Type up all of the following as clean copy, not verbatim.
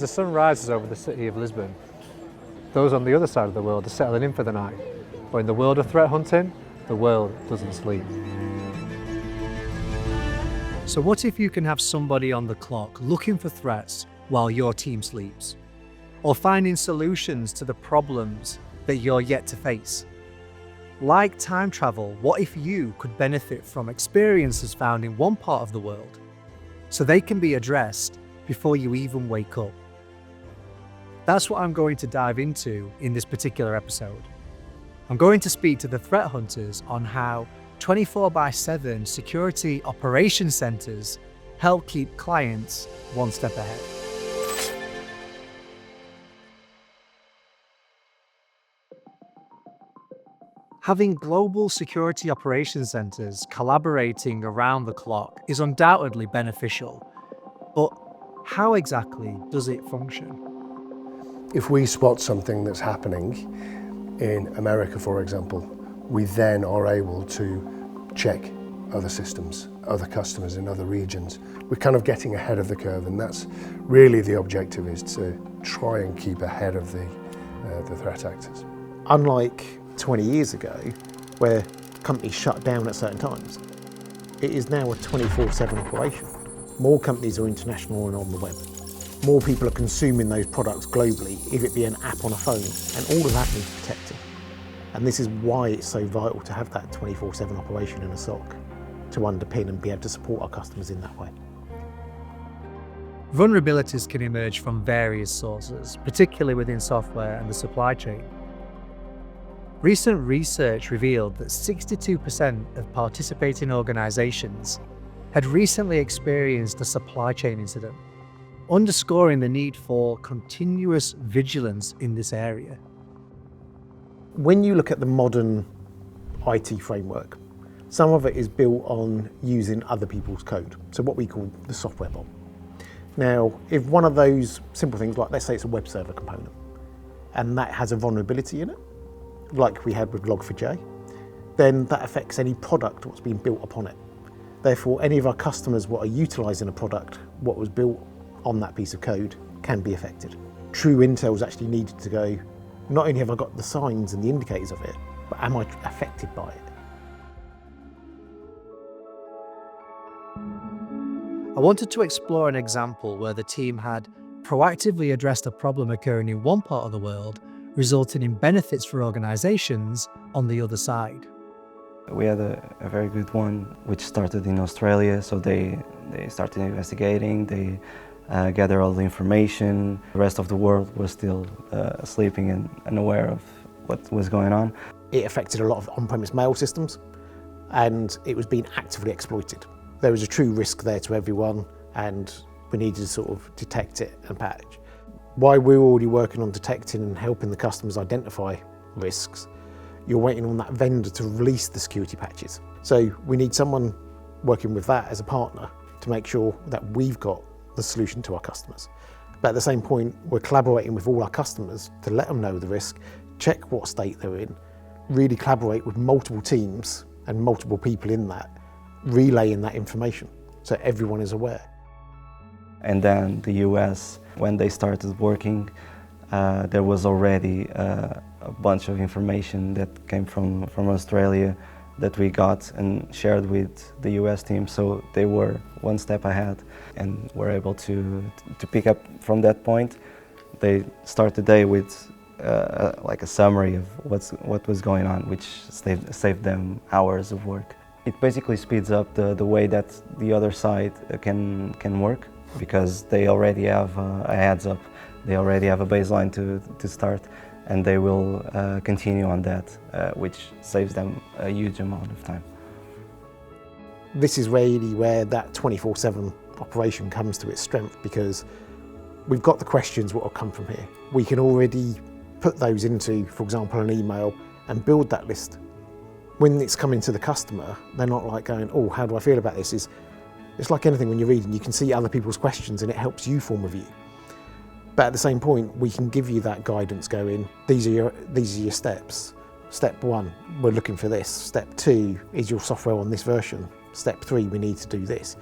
As the sun rises over the city of Lisbon, those on the other side of the world are settling in for the night. But in the world of threat hunting, the world doesn't sleep. So what if you can have somebody on the clock looking for threats while your team sleeps? Or finding solutions to the problems that you're yet to face? Like time travel, what if you could benefit from experiences found in one part of the world, so they can be addressed before you even wake up? That's what I'm going to dive into in this particular episode. I'm going to speak to the threat hunters on how 24/7 security operations centers help keep clients one step ahead. Having global security operations centers collaborating around the clock is undoubtedly beneficial, but how exactly does it function? If we spot something that's happening in America, for example, we then are able to check other systems, other customers in other regions. We're kind of getting ahead of the curve, and that's really the objective, is to try and keep ahead of the threat actors. Unlike 20 years ago, where companies shut down at certain times, it is now a 24/7 operation. More companies are international and on the web. More people are consuming those products globally, if it be an app on a phone, and all of that needs protecting. And this is why it's so vital to have that 24/7 operation in a SOC, to underpin and be able to support our customers in that way. Vulnerabilities can emerge from various sources, particularly within software and the supply chain. Recent research revealed that 62% of participating organizations had recently experienced a supply chain incident, underscoring the need for continuous vigilance in this area. When you look at the modern IT framework, some of it is built on using other people's code, so what we call the software bomb. Now, if one of those simple things, like let's say it's a web server component, and that has a vulnerability in it, like we had with Log4j, then that affects any product what's been built upon it. Therefore, any of our customers what are utilising a product, what was built on that piece of code, can be affected. True intel is actually needed to go, not only have I got the signs and the indicators of it, but am I affected by it? I wanted to explore an example where the team had proactively addressed a problem occurring in one part of the world, resulting in benefits for organizations on the other side. We had a very good one which started in Australia, so they started investigating, they gathered all the information. The rest of the world was still sleeping and unaware of what was going on. It affected a lot of on-premise mail systems, and it was being actively exploited. There was a true risk there to everyone, and we needed to sort of detect it and patch. While we're already working on detecting and helping the customers identify risks, you're waiting on that vendor to release the security patches. So we need someone working with that as a partner to make sure that we've got the solution to our customers. But at the same point, we're collaborating with all our customers to let them know the risk, check what state they're in, really collaborate with multiple teams and multiple people in that, relaying that information so everyone is aware. And then the US, when they started working, there was already a bunch of information that came from Australia that we got and shared with the US team, so they were one step ahead and were able to pick up from that point. They start the day with like a summary of what was going on, which saved them hours of work. It basically speeds up the way that the other side can work, because they already have a heads up, they already have a baseline to start, and they will continue on that, which saves them a huge amount of time. This is really where that 24/7 operation comes to its strength, because we've got the questions what will come from here. We can already put those into, for example, an email and build that list. When it's coming to the customer, they're not like going, oh, how do I feel about this? It's like anything when you're reading, you can see other people's questions and it helps you form a view. But at the same point, we can give you that guidance going, these are your steps. Step 1, we're looking for this. Step 2, is your software on this version? Step 3, we need to do this.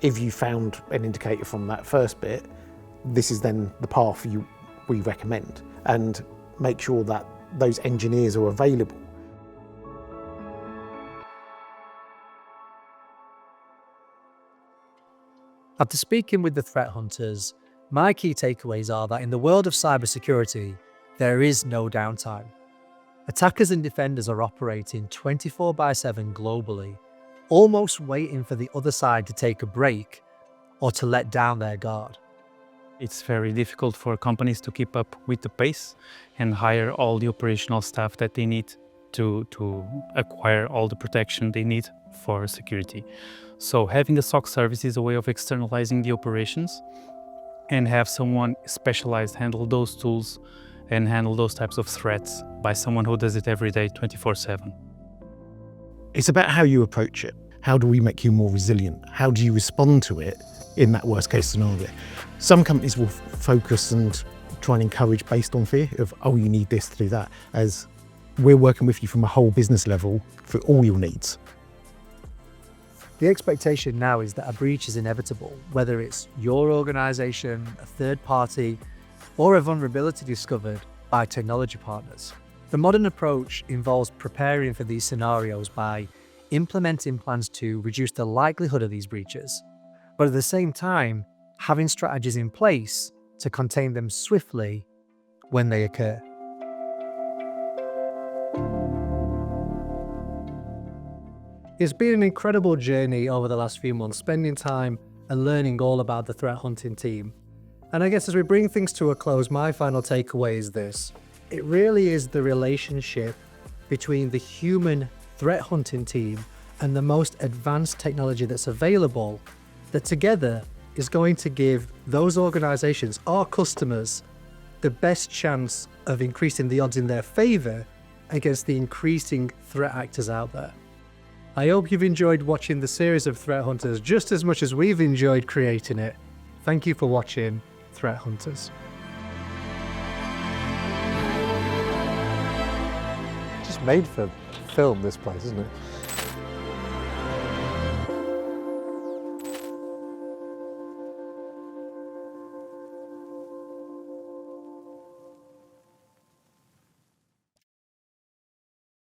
If you found an indicator from that first bit, this is then the path we recommend, and make sure that those engineers are available. After speaking with the threat hunters, my key takeaways are that in the world of cybersecurity, there is no downtime. Attackers and defenders are operating 24/7 globally, almost waiting for the other side to take a break or to let down their guard. It's very difficult for companies to keep up with the pace and hire all the operational staff that they need to acquire all the protection they need for security. So having a SOC service is a way of externalizing the operations and have someone specialized handle those tools and handle those types of threats by someone who does it every day, 24/7. It's about how you approach it. How do we make you more resilient? How do you respond to it in that worst case scenario? Some companies will focus and try and encourage based on fear of, oh, you need this to do that, as we're working with you from a whole business level for all your needs. The expectation now is that a breach is inevitable, whether it's your organization, a third party, or a vulnerability discovered by technology partners. The modern approach involves preparing for these scenarios by implementing plans to reduce the likelihood of these breaches, but at the same time, having strategies in place to contain them swiftly when they occur. It's been an incredible journey over the last few months, spending time and learning all about the threat hunting team. And I guess as we bring things to a close, my final takeaway is this. It really is the relationship between the human threat hunting team and the most advanced technology that's available that together is going to give those organizations, our customers, the best chance of increasing the odds in their favor against the increasing threat actors out there. I hope you've enjoyed watching the series of Threat Hunters just as much as we've enjoyed creating it. Thank you for watching Threat Hunters. Just made for film, this place, isn't it?